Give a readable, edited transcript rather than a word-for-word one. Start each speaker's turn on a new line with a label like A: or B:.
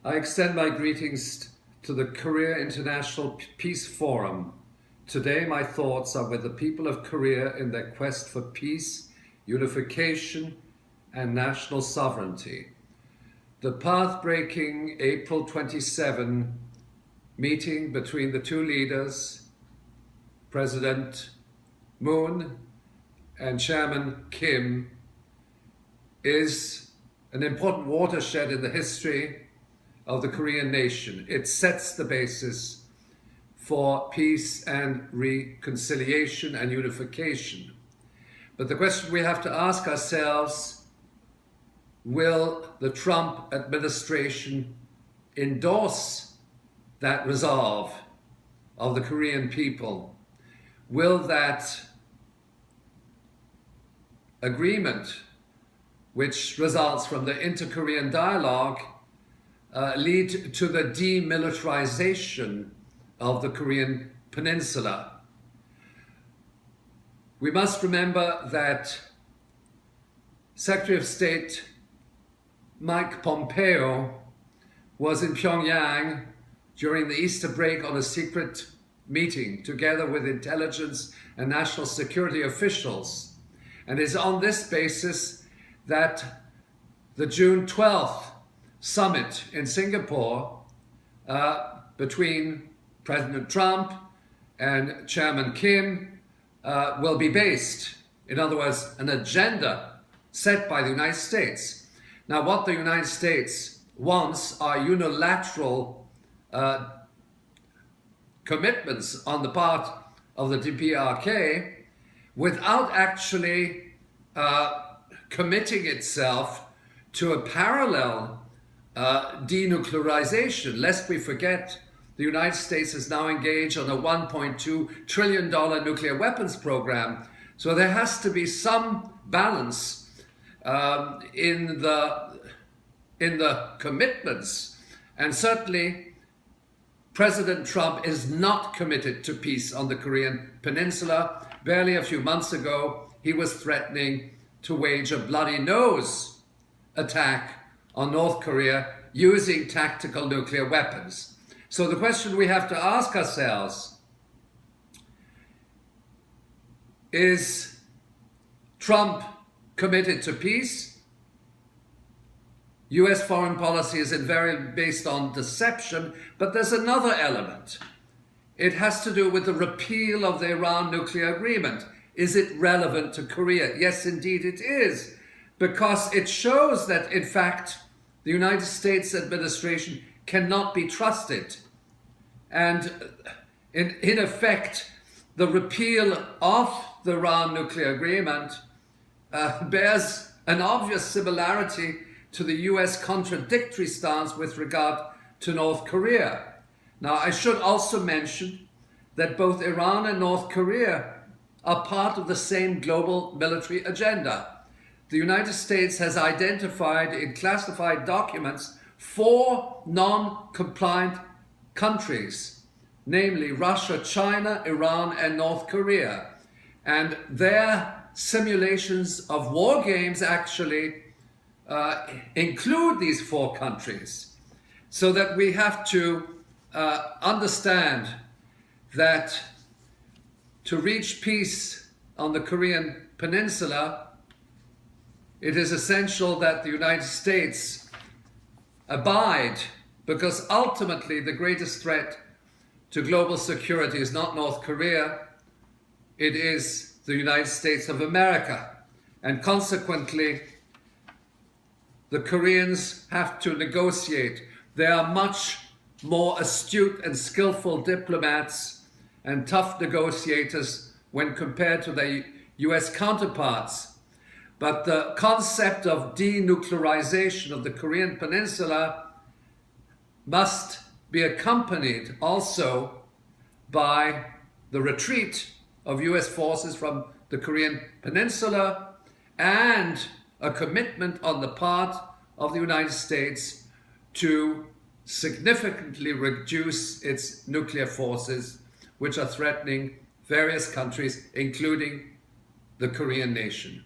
A: I extend my greetings to the Korea International Peace Forum. Today my thoughts are with the people of Korea in their quest for peace, unification, and national sovereignty. The path-breaking April 27 meeting between the two leaders, President Moon and Chairman Kim, is an important watershed in the history of the Korean nation. It sets the basis for peace and reconciliation and unification. But the question we have to ask ourselves, will the Trump administration endorse that resolve of the Korean people? Will that agreement, which results from the inter-Korean dialogue, lead to the demilitarization of the Korean Peninsula? We must remember that Secretary of State Mike Pompeo was in Pyongyang during the Easter break on a secret meeting together with intelligence and national security officials. And it's on this basis that the June 12th summit in Singapore between President Trump and Chairman Kim will be based. In other words, an agenda set by the United States. Now, what the United States wants are unilateral commitments on the part of the DPRK without actually committing itself to a parallel denuclearization. Lest we forget, the United States is now engaged on a $1.2 trillion nuclear weapons program. So there has to be some balance in the commitments. And certainly, President Trump is not committed to peace on the Korean Peninsula. Barely a few months ago, he was threatening to wage a bloody nose attack on North Korea using tactical nuclear weapons. So the question we have to ask ourselves is Trump committed to peace? US foreign policy is invariably based on deception, but there's another element. It has to do with the repeal of the Iran nuclear agreement. Is it relevant to Korea? Yes, indeed it is, because it shows that, in fact, the United States administration cannot be trusted. And in effect, the repeal of the Iran nuclear agreement bears an obvious similarity to the US contradictory stance with regard to North Korea. Now, I should also mention that both Iran and North Korea are part of the same global military agenda. The United States has identified in classified documents 4 non-compliant countries, namely Russia, China, Iran, and North Korea. And their simulations of war games actually include these 4 countries. So that we have to understand that to reach peace on the Korean Peninsula, it is essential that the United States abide, because ultimately the greatest threat to global security is not North Korea, it is the United States of America. And consequently, the Koreans have to negotiate. They are much more astute and skillful diplomats and tough negotiators when compared to their US counterparts. But the concept of denuclearization of the Korean Peninsula must be accompanied also by the retreat of US forces from the Korean Peninsula and a commitment on the part of the United States to significantly reduce its nuclear forces, which are threatening various countries, including the Korean nation.